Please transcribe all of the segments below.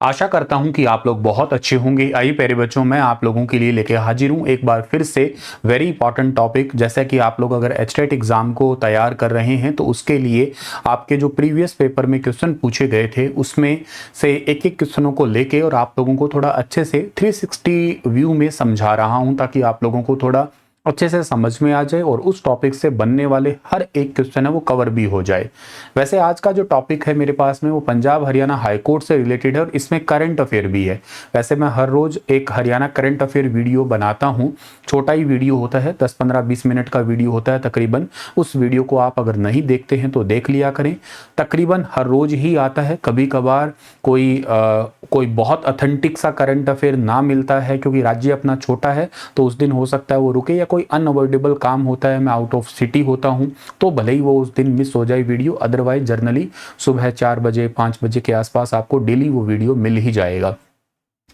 आशा करता हूं कि आप लोग बहुत अच्छे होंगे। आइए प्यारे बच्चों, मैं आप लोगों के लिए लेके हाजिर हूं एक बार फिर से वेरी इंपॉर्टेंट टॉपिक। जैसा कि आप लोग अगर एचटेट एग्जाम को तैयार कर रहे हैं तो उसके लिए आपके जो प्रीवियस पेपर में क्वेश्चन पूछे गए थे उसमें से एक एक क्वेश्चनों को लेके और आप लोगों को थोड़ा अच्छे से 360 व्यू में समझा रहा हूं ताकि आप लोगों को थोड़ा अच्छे से समझ में आ जाए और उस टॉपिक से बनने वाले हर एक क्वेश्चन है वो कवर भी हो जाए। वैसे आज का जो टॉपिक है मेरे पास में वो पंजाब हरियाणा हाई कोर्ट से रिलेटेड है और इसमें करंट अफेयर भी है। वैसे मैं हर रोज एक हरियाणा करंट अफेयर वीडियो बनाता हूँ। छोटा ही वीडियो होता है, 10-15-20 मिनट का वीडियो होता है तकरीबन। उस वीडियो को आप अगर नहीं देखते हैं तो देख लिया करें। तकरीबन हर रोज ही आता है। कभी कभार कोई बहुत ऑथेंटिक सा करंट अफेयर ना मिलता है क्योंकि राज्य अपना छोटा है तो उस दिन हो सकता है वो रुके, या कोई अनअवॉइडेबल काम होता है, मैं आउट ऑफ सिटी होता हूँ तो भले ही वो उस दिन मिस हो जाए वीडियो। अदरवाइज जर्नली सुबह 4 बजे 5 बजे के आसपास आपको डेली वो वीडियो मिल ही जाएगा।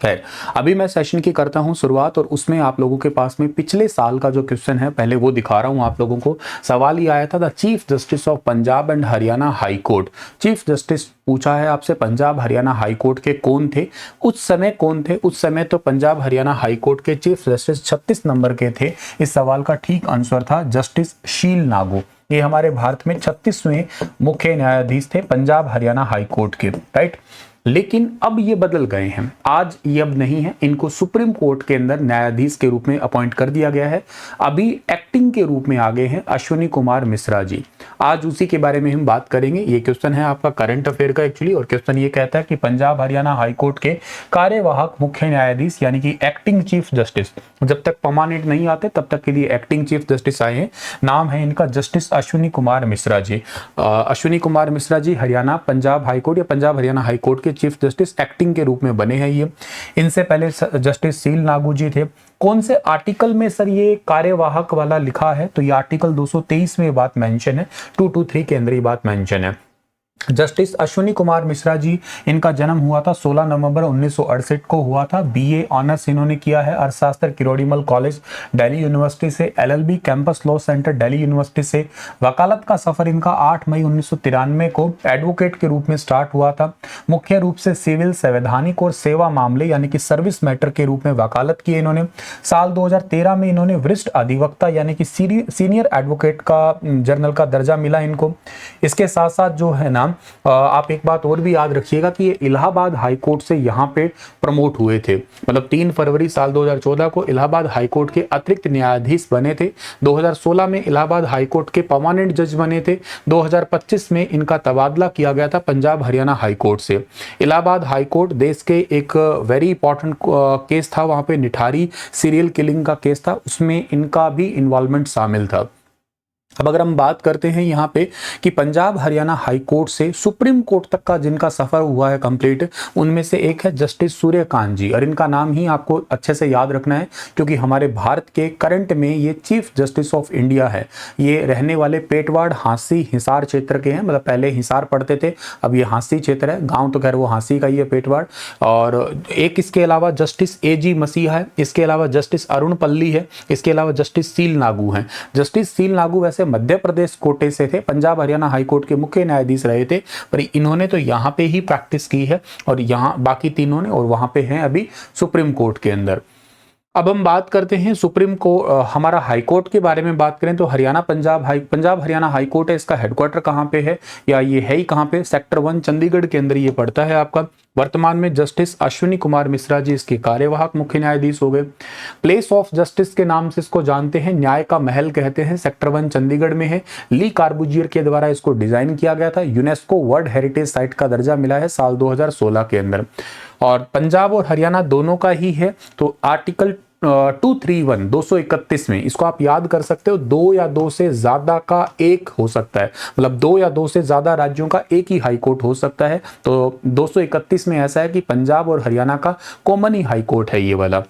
खैर, अभी मैं सेशन की करता हूं शुरुआत और उसमें आप लोगों के पास में पिछले साल का जो क्वेश्चन है पहले वो दिखा रहा हूं आप लोगों को। सवाल ये आया था the chief justice of Punjab and Haryana high court. Chief justice पूछा है आपसे पंजाब हरियाणा हाई कोर्ट के कौन थे, उस समय कौन थे। उस समय तो पंजाब हरियाणा हाई कोर्ट के चीफ जस्टिस 36 नंबर के थे। इस सवाल का ठीक आंसर था जस्टिस शील नागू। ये हमारे भारत में 36वें मुख्य न्यायाधीश थे पंजाब हरियाणा हाई कोर्ट के, राइट। लेकिन अब ये बदल गए हैं, आज ये अब नहीं है। इनको सुप्रीम कोर्ट के अंदर न्यायाधीश के रूप में अपॉइंट कर दिया गया है। अभी एक्टिंग के रूप में आ गए हैं अश्विनी कुमार मिश्रा जी। आज उसी के बारे में हम बात करेंगे। ये क्वेश्चन है आपका करंट अफेयर का एक्चुअली, और क्वेश्चन ये कहता है कि पंजाब हरियाणा हाई कोर्ट के कार्यवाहक मुख्य न्यायाधीश यानी कि एक्टिंग चीफ जस्टिस, जब तक परमानेंट नहीं आते तब तक के लिए एक्टिंग चीफ जस्टिस आए हैं। नाम है इनका justice Ashwini Kumar Mishra ji. Ashwini Kumar Mishra ji Haryana Punjab high court या पंजाब हरियाणा हाई कोर्ट के चीफ जस्टिस एक्टिंग के रूप में बने हैं ये। इनसे पहले जस्टिस शील नागू जी थे। कौन से आर्टिकल में सर ये कार्यवाहक वाला लिखा है, तो ये आर्टिकल 223 में बात मेंशन है, 223 के अंदर ये बात मेंशन है। जस्टिस अश्विनी कुमार मिश्रा जी, इनका जन्म हुआ था 16 नवंबर 1968 को हुआ था। बीए ऑनर्स इन्होंने किया है अर्थशास्त्र किरोड़ीमल कॉलेज दिल्ली यूनिवर्सिटी से, LLB campus law centre Delhi university से। वकालत का सफर इनका 8 मई 1993 को एडवोकेट के रूप में स्टार्ट हुआ था। मुख्य रूप से सिविल, संवैधानिक और सेवा मामले यानी कि सर्विस मैटर के रूप में वकालत की इन्होंने। साल 2013 में इन्होंने वरिष्ठ अधिवक्ता यानी कि सीनियर एडवोकेट का जर्नल का दर्जा मिला इनको। इसके साथ साथ जो है ना, आप एक बात और भी याद रखिएगा कि ये इलाहाबाद हाई कोर्ट से यहाँ पे प्रमोट हुए थे। मतलब 3 फरवरी साल 2014 को इलाहाबाद हाई कोर्ट के अतिरिक्त न्यायाधीश बने थे। 2016 में इलाहाबाद हाई कोर्ट के परमानेंट जज बने थे। 2025 में इनका तबादला किया गया था पंजाब हरियाणा हाई कोर्ट से। इलाहाबाद हाई कोर्ट देश के एक वेरी इंपॉर्टेंट केस था, वहां पे निठारी सीरियल किलिंग का केस था, उसमें इनका भी इन्वॉल्वमेंट शामिल था। अब अगर हम बात करते हैं यहाँ पे कि पंजाब हरियाणा हाई कोर्ट से सुप्रीम कोर्ट तक का जिनका सफर हुआ है कंप्लीट, उनमें से एक है जस्टिस सूर्यकांत जी। और इनका नाम ही आपको अच्छे से याद रखना है क्योंकि हमारे भारत के करंट में ये चीफ जस्टिस ऑफ इंडिया है। ये रहने वाले पेटवाड़ हांसी हिसार क्षेत्र के हैं। मतलब पहले हिसार पढ़ते थे, अब ये हांसी क्षेत्र है। गाँव तो खैर वो हांसी का ही है, पेटवाड़। और एक इसके अलावा जस्टिस एजी मसीहा है। इसके अलावा जस्टिस अरुण पल्ली है। इसके अलावा जस्टिस सील नागू हैं। जस्टिस सील नागू वैसे मध्य प्रदेश कोटे से थे, पंजाब हरियाणा हाई कोर्ट के मुख्य न्यायाधीश रहे थे, पर इन्होंने तो यहाँ पे ही प्रैक्टिस की है और यहाँ बाकी तीनों ने, और वहां पे हैं अभी सुप्रीम कोर्ट के अंदर। अब हम बात करते हैं सुप्रीम कोर्ट, हमारा हाई कोर्ट के बारे में बात करें तो हरियाणा पंजाब हरियाणा हाई कोर्ट है। इसका हेडक्वार्टर कहाँ पे है या ये है ही कहाँ पे, सेक्टर 1 चंडीगढ़ के अंदर ये पड़ता है आपका। वर्तमान में जस्टिस अश्विनी कुमार मिश्रा जी इसके कार्यवाहक मुख्य न्यायाधीश हो गए। प्लेस ऑफ जस्टिस के नाम से इसको जानते हैं, न्याय का महल कहते हैं। सेक्टर 1 चंडीगढ़ में है। ली कार्बुजियर के द्वारा इसको डिजाइन किया गया था। यूनेस्को वर्ल्ड हेरिटेज साइट का दर्जा मिला है साल 2016 के अंदर। और पंजाब और हरियाणा दोनों का ही है। तो आर्टिकल 231 231 में इसको आप याद कर सकते हो, 2 या 2 से ज्यादा का एक हो सकता है। मतलब 2 या 2 से ज्यादा राज्यों का एक ही हाई कोर्ट हो सकता है। तो 231 में ऐसा है कि पंजाब और हरियाणा का कॉमन ही हाई कोर्ट है ये वाला।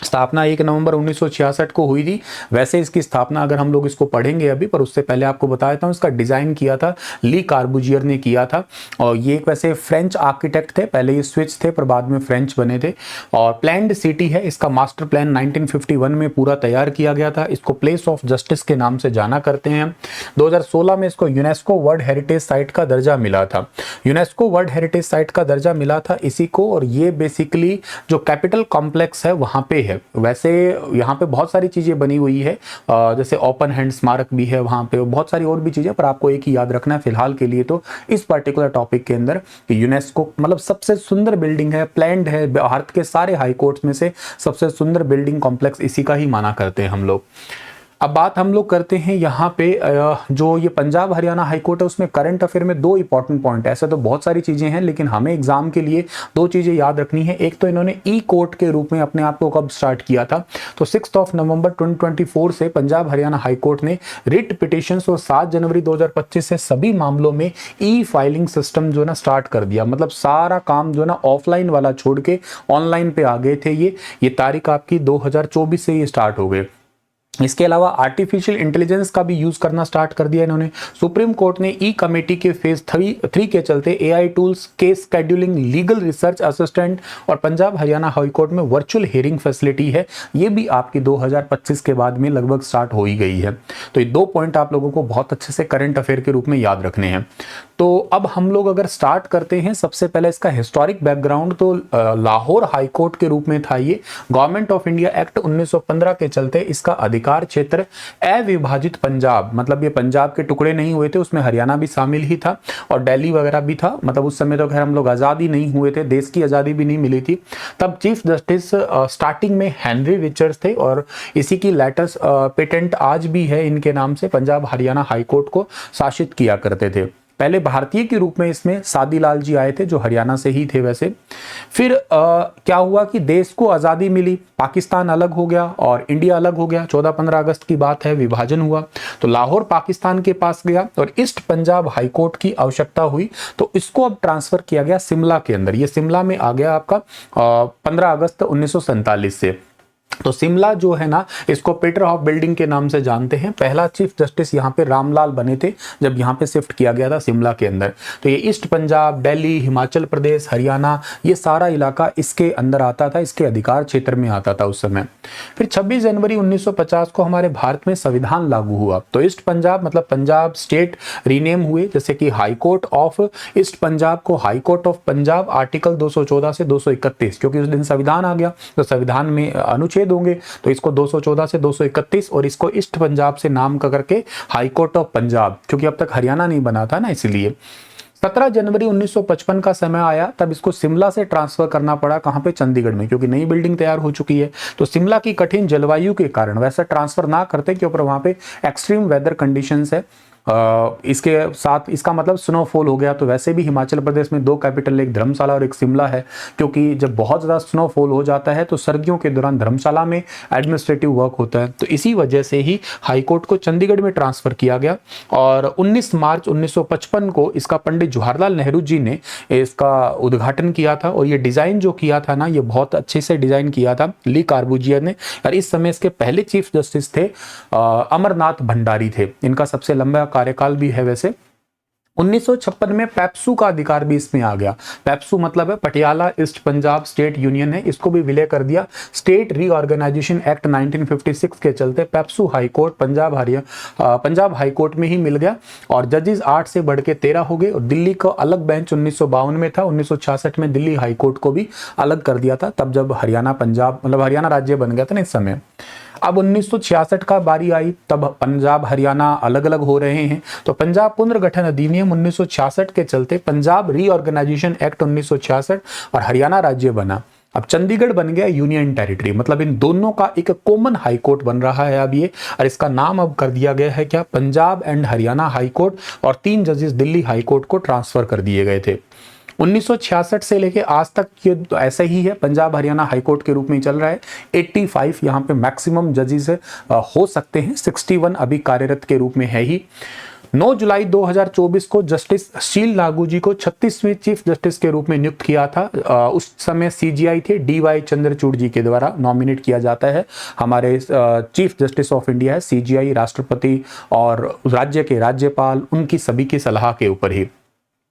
स्थापना 1 नवंबर 1966 को हुई थी। वैसे इसकी स्थापना अगर हम लोग इसको पढ़ेंगे अभी, पर उससे पहले आपको बता देता हूँ, इसका डिज़ाइन किया था ली कार्बूजियर ने किया था। और ये एक वैसे फ्रेंच आर्किटेक्ट थे, पहले ये स्विच थे पर बाद में फ्रेंच बने थे। और प्लैंड सिटी है, इसका मास्टर प्लान 1951 में पूरा तैयार किया गया था। इसको प्लेस ऑफ जस्टिस के नाम से जाना करते हैं। 2016 में इसको यूनेस्को वर्ल्ड हेरिटेज साइट का दर्जा मिला था। यूनेस्को वर्ल्ड हेरिटेज साइट का दर्जा मिला था इसी को, और ये बेसिकली जो कैपिटल कॉम्प्लेक्स है वहाँ पे है। वैसे यहाँ पे बहुत सारी चीज़ें बनी हुई है, जैसे ओपन हैंड स्मारक भी है वहाँ पे, बहुत सारी और भी चीज़ें, पर आपको एक ही याद रखना है फिलहाल के लिए तो इस पर्टिकुलर टॉपिक के अंदर कि यूनेस्को मतलब सबसे सुंदर बिल्डिंग है, प्लैंड है, भारत के सारे हाई कोर्ट्स में से सबसे सुंदर बिल्डिंग कॉम्प्लेक्स इसी का ही माना करते हैं हम लोग। अब बात हम लोग करते हैं यहाँ पे जो ये पंजाब हरियाणा हाई कोर्ट है उसमें करंट अफेयर में दो इंपॉर्टेंट पॉइंट है। ऐसे तो बहुत सारी चीज़ें हैं लेकिन हमें एग्जाम के लिए दो चीज़ें याद रखनी है। एक तो इन्होंने ई कोर्ट के रूप में अपने आप को कब स्टार्ट किया था, तो 6 नवंबर 2024 से पंजाब हरियाणा हाई कोर्ट ने रिट पिटिशंस और 7 जनवरी 2025 से सभी मामलों में ई फाइलिंग सिस्टम जो ना स्टार्ट कर दिया। मतलब सारा काम जो ना ऑफलाइन वाला छोड़ के ऑनलाइन पे आ गए थे। ये तारीख आपकी 2024 से ये स्टार्ट हो गए। इसके अलावा आर्टिफिशियल इंटेलिजेंस का भी यूज करना स्टार्ट कर दिया इन्होंने। सुप्रीम कोर्ट ने ई कमेटी के फेज 3 के चलते AI tools, case scheduling, legal research assistant और पंजाब हरियाणा हाई कोर्ट में वर्चुअल हियरिंग फैसिलिटी है, ये भी आपकी 2025 के बाद में लगभग स्टार्ट हो ही गई है। तो ये दो पॉइंट आप लोगों को बहुत अच्छे से करंट अफेयर के रूप में याद रखने हैं। तो अब हम लोग अगर स्टार्ट करते हैं, सबसे पहले इसका हिस्टोरिक बैकग्राउंड तो लाहौर हाई कोर्ट के रूप में था। ये गवर्नमेंट ऑफ इंडिया एक्ट 1915 के चलते इसका अधिकार क्षेत्र अविभाजित पंजाब, मतलब ये पंजाब के टुकड़े नहीं हुए थे, उसमें हरियाणा भी शामिल ही था और दिल्ली वगैरह भी था। मतलब उस समय तो खैर हम लोग आज़ादी नहीं हुए थे, देश की आज़ादी भी नहीं मिली थी। तब चीफ जस्टिस स्टार्टिंग में हेनरी रिचर्ड्स थे और इसी की लेटेस्ट पेटेंट आज भी है इनके नाम से। पंजाब हरियाणा हाई कोर्ट को शासित किया करते थे। पहले भारतीय के रूप में इसमें सादी लाल जी आए थे जो हरियाणा से ही थे वैसे। फिर क्या हुआ कि देश को आज़ादी मिली, पाकिस्तान अलग हो गया और इंडिया अलग हो गया। 14-15 अगस्त की बात है, विभाजन हुआ तो लाहौर पाकिस्तान के पास गया और ईस्ट पंजाब हाई कोर्ट की आवश्यकता हुई तो इसको अब ट्रांसफर किया गया शिमला के अंदर। ये शिमला में आ गया आपका 15 अगस्त 1947 से। तो शिमला जो है ना, इसको पीटर हॉफ बिल्डिंग के नाम से जानते हैं। पहला चीफ जस्टिस यहाँ पे रामलाल बने थे जब यहाँ पे शिफ्ट किया गया था शिमला के अंदर। तो ये ईस्ट पंजाब, दिल्ली, हिमाचल प्रदेश, हरियाणा, ये सारा इलाका इसके अंदर आता था, इसके अधिकार क्षेत्र में आता था उस समय। फिर 26 जनवरी 1950 को हमारे भारत में संविधान लागू हुआ तो ईस्ट पंजाब मतलब पंजाब स्टेट रीनेम हुए, जैसे कि high court of east Punjab को high court of Punjab, article 214 से 231, क्योंकि उस दिन संविधान आ गया तो संविधान में अनुच्छेद होंगे तो इसको 214 से 231 और इसको ईस्ट पंजाब से नाम करके हाई कोर्ट ऑफ पंजाब, क्योंकि अब तक हरियाणा नहीं बना था ना इसलिए। 17 जनवरी 1955 का समय आया तब इसको शिमला से ट्रांसफर करना पड़ा, कहां पे, चंडीगढ़ में, क्योंकि नई बिल्डिंग तैयार हो चुकी है। तो शिमला की कठिन जलवायु के कारण वैसा ट्रांसफर ना करते क्योंकि वहां पे एक्सट्रीम वेदर कंडीशंस है। इसके साथ इसका मतलब स्नोफॉल हो गया। तो वैसे भी हिमाचल प्रदेश में दो कैपिटल, एक धर्मशाला और एक शिमला है, क्योंकि जब बहुत ज़्यादा स्नोफॉल हो जाता है तो सर्दियों के दौरान धर्मशाला में एडमिनिस्ट्रेटिव वर्क होता है। तो इसी वजह से ही हाई कोर्ट को चंडीगढ़ में ट्रांसफ़र किया गया और 19 मार्च 1955 को इसका पंडित जवाहरलाल नेहरू जी ने इसका उद्घाटन किया था। और ये डिज़ाइन जो किया था ना, ये बहुत अच्छे से डिज़ाइन किया था ली कार्बूजियर ने। और इस समय इसके पहले चीफ जस्टिस थे अमरनाथ भंडारी थे, इनका सबसे लंबा कार्यकाल भी है वैसे। 1956 में पेप्सू का अधिकार भी इसमें आ गया। पेप्सू मतलब है Patiala east Punjab state union है, इसको भी विलय कर दिया। स्टेट रीऑर्गेनाइजेशन एक्ट 1956 के चलते PEPSU high court Punjab high court में ही मिल गया और जजेस 8 से बढ़ के 13 हो गए। और दिल्ली का अलग बेंच 1952 में था। 1966 में दिल्ली हाई कोर्ट को भी अलग कर दिया था, तब जब हरियाणा पंजाब मतलब हरियाणा राज्य बन गया था ना इस समय। अब 1966 का बारी आई, तब पंजाब हरियाणा अलग अलग हो रहे हैं। तो पंजाब पुनर्गठन अधिनियम 1966 के चलते पंजाब रीऑर्गेनाइजेशन एक्ट 1966 और हरियाणा राज्य बना। अब चंडीगढ़ बन गया यूनियन टेरिटरी, मतलब इन दोनों का एक कॉमन हाई कोर्ट बन रहा है अब ये। और इसका नाम अब कर दिया गया है क्या, Punjab and Haryana high court. और 3 जजेस दिल्ली हाई कोर्ट को ट्रांसफर कर दिए गए थे। 1966 से लेके आज तक ये तो ऐसा ही है, पंजाब हरियाणा हाई कोर्ट के रूप में चल रहा है। 85 यहाँ पे मैक्सिमम जजेस हो सकते हैं, 61 अभी कार्यरत के रूप में है ही। 9 जुलाई 2024 को जस्टिस शील नागू जी को 36वें चीफ जस्टिस के रूप में नियुक्त किया था। उस समय सीजीआई थे डीवाई चंद्रचूड़ जी के द्वारा नॉमिनेट किया जाता है। हमारे चीफ जस्टिस ऑफ इंडिया है सीजीआई, राष्ट्रपति और राज्य के राज्यपाल, उनकी सभी की सलाह के ऊपर ही।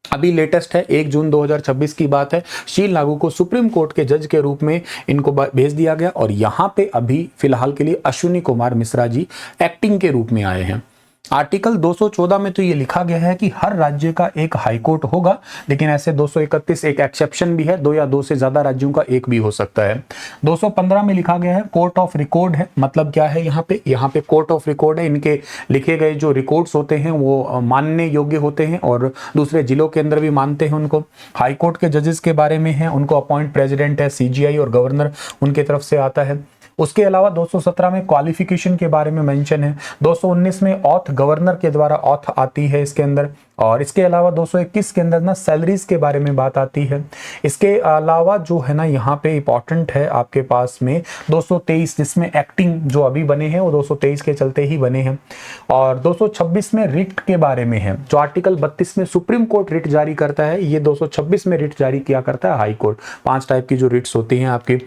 अभी लेटेस्ट है 1 जून 2026 की बात है, शील नागू को सुप्रीम कोर्ट के जज के रूप में इनको भेज दिया गया और यहाँ पे अभी फिलहाल के लिए अश्विनी कुमार मिश्रा जी एक्टिंग के रूप में आए हैं। आर्टिकल 214 में तो ये लिखा गया है कि हर राज्य का एक हाई कोर्ट होगा, लेकिन ऐसे 231 एक एक्सेप्शन भी है, 2 या 2 से ज्यादा राज्यों का एक भी हो सकता है। 215 में लिखा गया है कोर्ट ऑफ रिकॉर्ड है। मतलब क्या है यहाँ पे कोर्ट ऑफ रिकॉर्ड है, इनके लिखे गए जो रिकॉर्ड्स होते हैं वो मानने योग्य होते हैं और दूसरे जिलों के अंदर भी मानते हैं उनको। हाई कोर्ट के जजेस के बारे में है, उनको अपॉइंट प्रेसिडेंट है, सीजीआई और गवर्नर उनके तरफ से आता है। उसके अलावा 217 में क्वालिफिकेशन के बारे में मेंशन है। 219 में ऑथ गवर्नर के द्वारा ऑथ आती है इसके अंदर, और इसके अलावा 221 के अंदर ना सैलरीज के बारे में बात आती है। इसके अलावा जो है ना यहाँ पे इंपॉर्टेंट है आपके पास में 223, जिसमें एक्टिंग जो अभी बने हैं वो 223 के चलते ही बने हैं। और 226 में रिट के बारे में है, जो आर्टिकल 32 में सुप्रीम कोर्ट रिट जारी करता है, ये 226 में रिट जारी किया करता है हाई कोर्ट। 5 टाइप की जो रिट्स होती हैं आपकी।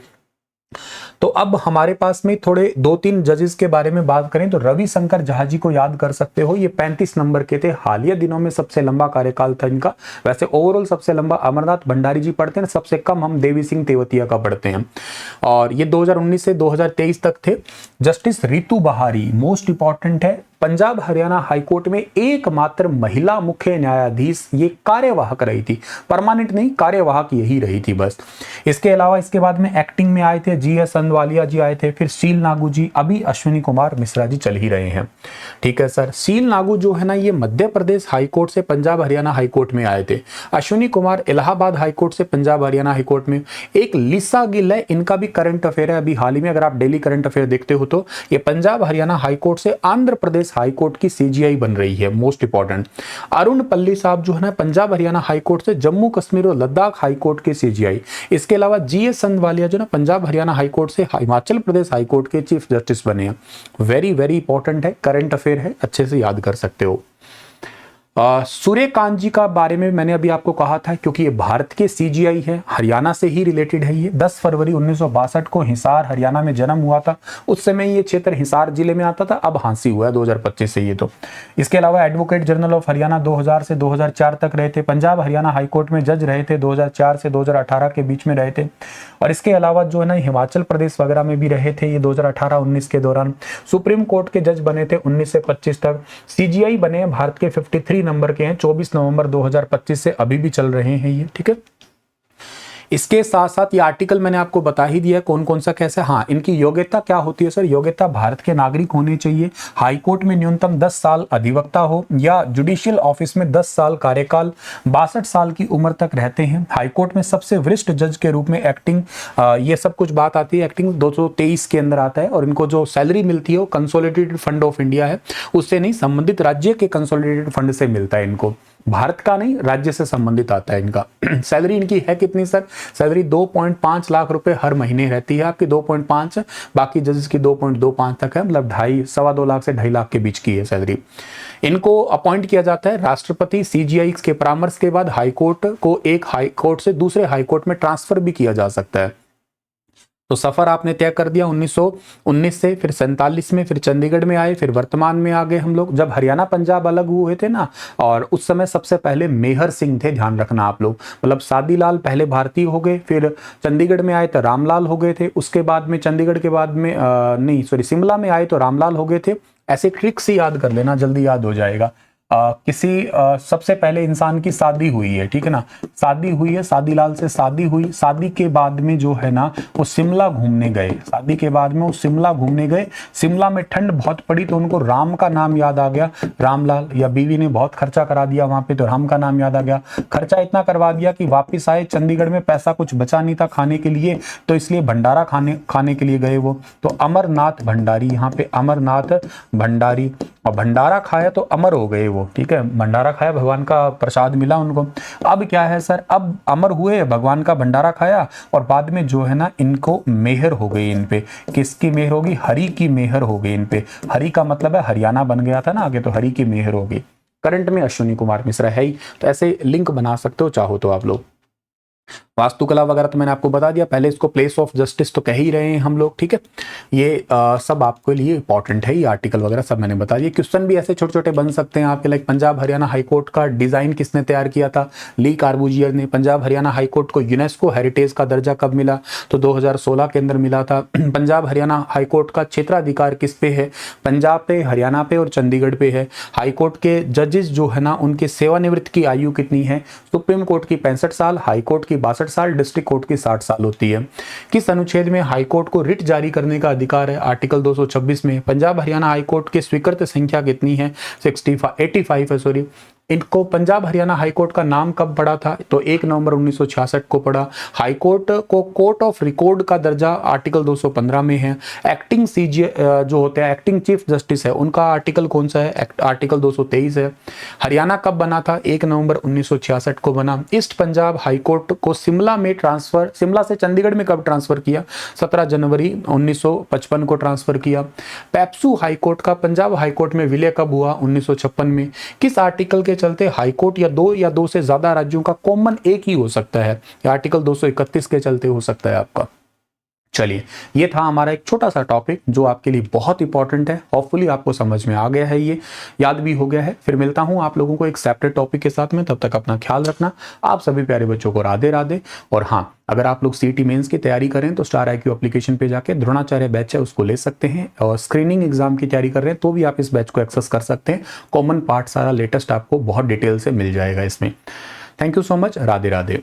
तो अब हमारे पास में थोड़े 2-3 जजेस के बारे में बात करें तो रविशंकर झा जी को याद कर सकते हो, ये 35 नंबर के थे। हालिया दिनों में सबसे लंबा कार्यकाल था इनका। वैसे ओवरऑल सबसे लंबा अमरनाथ भंडारी जी पढ़ते हैं, सबसे कम हम देवी सिंह तेवतिया का पढ़ते हैं, और ये 2019 से 2023 तक थे। जस्टिस रितु बहारी मोस्ट इंपॉर्टेंट है, पंजाब हरियाणा हाईकोर्ट में एकमात्र महिला मुख्य न्यायाधीश ये कार्यवाहक रही थी, परमानेंट नहीं, कार्यवाहक यही रही थी बस। इसके अलावा इसके बाद में एक्टिंग में आए थे जीएस अंदवालिया जी आए थे, फिर शील नागू जी, अभी अश्विनी कुमार मिश्रा जी चल ही रहे हैं। ठीक है सर। शील नागू जो है ना ये मध्य प्रदेश हाईकोर्ट से पंजाब हरियाणा हाईकोर्ट में आए थे। अश्विनी कुमार इलाहाबाद हाईकोर्ट से पंजाब हरियाणा हाईकोर्ट में। एक लिसा गिल है, इनका भी करंट अफेयर है अभी हाल ही में, अगर आप डेली करंट अफेयर देखते हो तो ये पंजाब हरियाणा हाईकोर्ट से आंध्र प्रदेश हाईकोर्ट की सीजीआई बन रही है, मोस्ट इंपॉर्टेंट। अरुण पल्ली साहब जो है ना पंजाब हरियाणा हाईकोर्ट से जम्मू कश्मीर और लद्दाख हाईकोर्ट के सीजीआई। इसके अलावा जीएस अंदवालिया जो ना पंजाब हरियाणा हाईकोर्ट से हिमाचल प्रदेश हाईकोर्ट के चीफ जस्टिस बने हैं। वेरी वेरी इंपॉर्टेंट है, करंट अफेयर है, अच्छे से याद कर सकते हो। सूर्यकांत जी का बारे में मैंने अभी आपको कहा था, क्योंकि ये भारत के सीजीआई है, हरियाणा से ही रिलेटेड है। ये 10 फरवरी 1962 को हिसार हरियाणा में जन्म हुआ था। उस समय ये क्षेत्र हिसार जिले में आता था, अब हांसी हुआ है 2025 से ये तो। इसके अलावा एडवोकेट जनरल ऑफ हरियाणा 2000 से 2004 तक रहे थे। पंजाब हरियाणा हाईकोर्ट में जज रहे थे, 2004 से 2018 के बीच में रहे थे। और इसके अलावा जो है ना हिमाचल प्रदेश वगैरह में भी रहे थे ये 2018-19 के दौरान। सुप्रीम कोर्ट के जज बने थे 19 से 25 तक। सीजीआई बने हैं भारत के 53 नंबर के हैं, 24 नवंबर 2025 से अभी भी चल रहे हैं ये। ठीक है। इसके साथ साथ ये आर्टिकल मैंने आपको बता ही दिया कौन कौन सा कैसे। हाँ, इनकी योग्यता क्या होती है सर? योग्यता भारत के नागरिक होने चाहिए, हाईकोर्ट में न्यूनतम 10 साल अधिवक्ता हो या जुडिशियल ऑफिस में 10 साल कार्यकाल, 62 साल की उम्र तक रहते हैं, हाईकोर्ट में सबसे वरिष्ठ जज के रूप में एक्टिंग, ये सब कुछ बात आती है। एक्टिंग 223 के अंदर आता है। और इनको जो सैलरी मिलती है वो कंसोलिडेटेड फंड ऑफ इंडिया है, उससे नहीं, संबंधित राज्य के कंसोलिडेटेड फंड से मिलता है इनको, भारत का नहीं, राज्य से संबंधित आता है इनका। सैलरी इनकी है कितनी सर? सैलरी 2.5 लाख रुपए हर महीने रहती है आपकी, 2.5, बाकी जजेस की 2.25 तक है, मतलब 2.5 लाख से 2.5 लाख के बीच की है सैलरी। इनको अपॉइंट किया जाता है राष्ट्रपति सीजीआई के परामर्श के बाद। हाईकोर्ट को एक हाईकोर्ट से दूसरे हाईकोर्ट में ट्रांसफर भी किया जा सकता है। तो सफर आपने तय कर दिया 1919 से, फिर 47 में, फिर चंडीगढ़ में आए, फिर वर्तमान में आ गए हम लोग। जब हरियाणा पंजाब अलग हुए थे ना, और उस समय सबसे पहले मेहर सिंह थे, ध्यान रखना आप लोग, मतलब सादीलाल पहले भारतीय हो गए, फिर चंडीगढ़ में आए तो रामलाल हो गए थे, उसके बाद में चंडीगढ़ के बाद में शिमला में आए तो रामलाल हो गए थे। ऐसे ट्रिक से याद कर लेना, जल्दी याद हो जाएगा। सबसे पहले इंसान की शादी हुई है, ठीक है ना, शादी हुई है, सादीलाल से शादी हुई, शादी के बाद में जो है ना वो शिमला घूमने गए, शादी के बाद में वो शिमला घूमने गए। शिमला में ठंड बहुत पड़ी तो उनको राम का नाम याद आ गया, रामलाल, या बीवी ने बहुत खर्चा करा दिया वहां पे तो राम का नाम याद आ गया। खर्चा इतना करवा दिया कि वापिस आए, चंडीगढ़ में पैसा कुछ बचा नहीं था खाने के लिए, तो इसलिए भंडारा खाने के लिए गए वो, तो अमरनाथ भंडारी, यहाँ पे अमरनाथ भंडारी, और भंडारा खाया तो अमर हो गए वो। ठीक है, भंडारा खाया, भगवान का प्रसाद मिला उनको। अब क्या है सर, अब अमर हुए, भगवान का भंडारा खाया, और बाद में जो है ना इनको मेहर हो गई इन पे। किसकी मेहर होगी? हरि की मेहर हो गई इन पे। हरि का मतलब है हरियाणा बन गया था ना आगे, तो हरि की मेहर होगी। करंट में अश्विनी कुमार मिश्रा है ही, तो ऐसे लिंक बना सकते हो चाहो तो आप लोग। वास्तुकला वगैरह तो मैंने आपको बता दिया, पहले इसको प्लेस ऑफ जस्टिस तो कह ही रहे हैं हम लोग, ठीक है। ये सब आपके लिए इंपॉर्टेंट है, ये आर्टिकल वगैरह सब मैंने बता दिया। क्वेश्चन भी ऐसे छोटे छोटे बन सकते हैं आपके, लाइक पंजाब हरियाणा हाईकोर्ट का डिजाइन किसने तैयार किया था? ली कार्बूजियर ने। पंजाब हरियाणा हाईकोर्ट को यूनेस्को हेरिटेज का दर्जा कब मिला? तो 2016 के अंदर मिला था। पंजाब हरियाणा हाईकोर्ट का क्षेत्राधिकार किस पे है? पंजाब पे, हरियाणा पे और चंडीगढ़ पे है। हाईकोर्ट के जजेस जो है ना, उनके सेवानिवृत्त की आयु कितनी है? सुप्रीम कोर्ट की 65 साल, हाईकोर्ट की 62 साल, डिस्ट्रिक्ट कोर्ट की 60 साल होती है। किस अनुच्छेद में हाईकोर्ट को रिट जारी करने का अधिकार है? आर्टिकल 226 में। पंजाब हरियाणा हाईकोर्ट की स्वीकृत संख्या कितनी है? 85 है, सॉरी। इनको पंजाब हरियाणा हाईकोर्ट का नाम कब पड़ा था? तो 1 नवंबर 1966 को पड़ा। हाईकोर्ट को कोर्ट ऑफ रिकॉर्ड का दर्जा आर्टिकल 215 में है। एक्टिंग सीजे जो होते हैं, एक्टिंग चीफ जस्टिस है, उनका आर्टिकल कौन सा है? आर्टिकल 223 है। हरियाणा कब बना था? 1 नवंबर 1966 को बना। ईस्ट पंजाब हाईकोर्ट को शिमला में ट्रांसफर, शिमला से चंडीगढ़ में कब ट्रांसफर किया? 17 जनवरी 1955 को ट्रांसफर किया। पेप्सू हाईकोर्ट का पंजाब हाईकोर्ट में विलय कब हुआ? 1956 में। किस आर्टिकल के चलते हाईकोर्ट या दो से ज्यादा राज्यों का कॉमन एक ही हो सकता है? आर्टिकल 231 के चलते हो सकता है आपका। चलिए, ये था हमारा एक छोटा सा टॉपिक जो आपके लिए बहुत इंपॉर्टेंट है। होपफुली आपको समझ में आ गया है, ये याद भी हो गया है। फिर मिलता हूं आप लोगों को एक सेपरेट टॉपिक के साथ में, तब तक अपना ख्याल रखना। आप सभी प्यारे बच्चों को राधे राधे। और हाँ, अगर आप लोग सीईटी मेंस की तैयारी करें तो स्टार IQ एप्लीकेशन पे जाके द्रोणाचार्य बैच है उसको ले सकते हैं, और स्क्रीनिंग एग्जाम की तैयारी कर रहे हैं तो भी आप इस बैच को एक्सेस कर सकते हैं। कॉमन पार्ट सारा लेटेस्ट आपको बहुत डिटेल से मिल जाएगा इसमें। Thank you so much. Radhe Radhe.